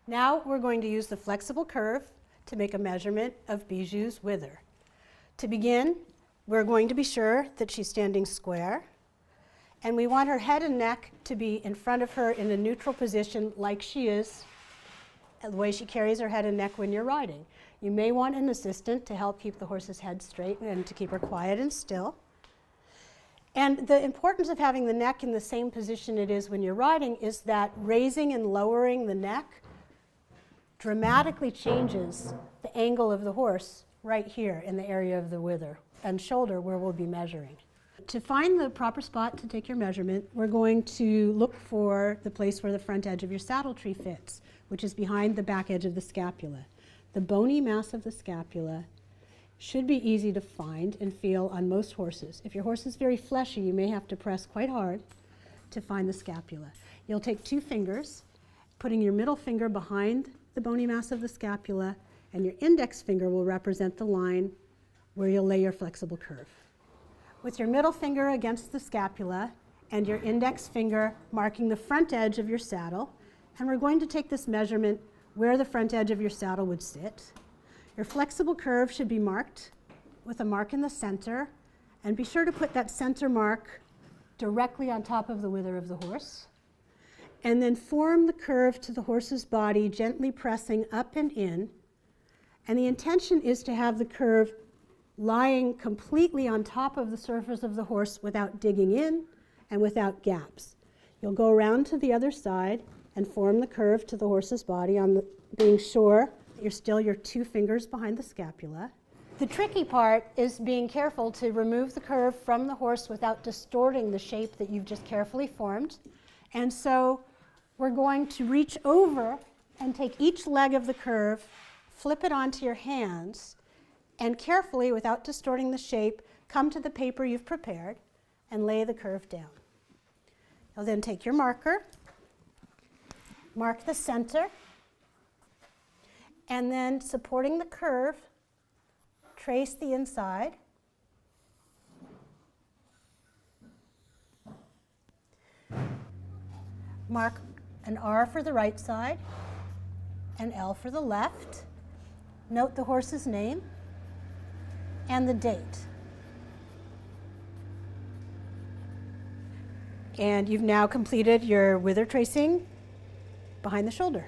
Now we're going to use the flexible curve to make a measurement of Bijou's wither. To begin, we're going to be sure that she's standing square, and we want her head and neck to be in front of her in a neutral position like she is, the way she carries her head and neck when you're riding. You may want an assistant to help keep the horse's head straight and to keep her quiet and still. And the importance of having the neck in the same position it is when you're riding is that raising and lowering the neck dramatically changes the angle of the horse right here in the area of the wither and shoulder where we'll be measuring. To find the proper spot to take your measurement, we're going to look for the place where the front edge of your saddle tree fits, which is behind the back edge of the scapula. The bony mass of the scapula should be easy to find and feel on most horses. If your horse is very fleshy, you may have to press quite hard to find the scapula. You'll take 2 fingers, putting your middle finger behind the bony mass of the scapula, and your index finger will represent the line where you'll lay your flexible curve. With your middle finger against the scapula and your index finger marking the front edge of your saddle, and we're going to take this measurement where the front edge of your saddle would sit. Your flexible curve should be marked with a mark in the center, and be sure to put that center mark directly on top of the wither of the horse. And then form the curve to the horse's body, gently pressing up and in. And the intention is to have the curve lying completely on top of the surface of the horse without digging in and without gaps. You'll go around to the other side and form the curve to the horse's body, being sure that you're still your 2 fingers behind the scapula. The tricky part is being careful to remove the curve from the horse without distorting the shape that you've just carefully formed. And so we're going to reach over and take each leg of the curve, flip it onto your hands, and carefully, without distorting the shape, come to the paper you've prepared and lay the curve down. You'll then take your marker, mark the center, and then supporting the curve, trace the inside. Mark an R for the right side, an L for the left. Note the horse's name and the date. And you've now completed your wither tracing behind the shoulder.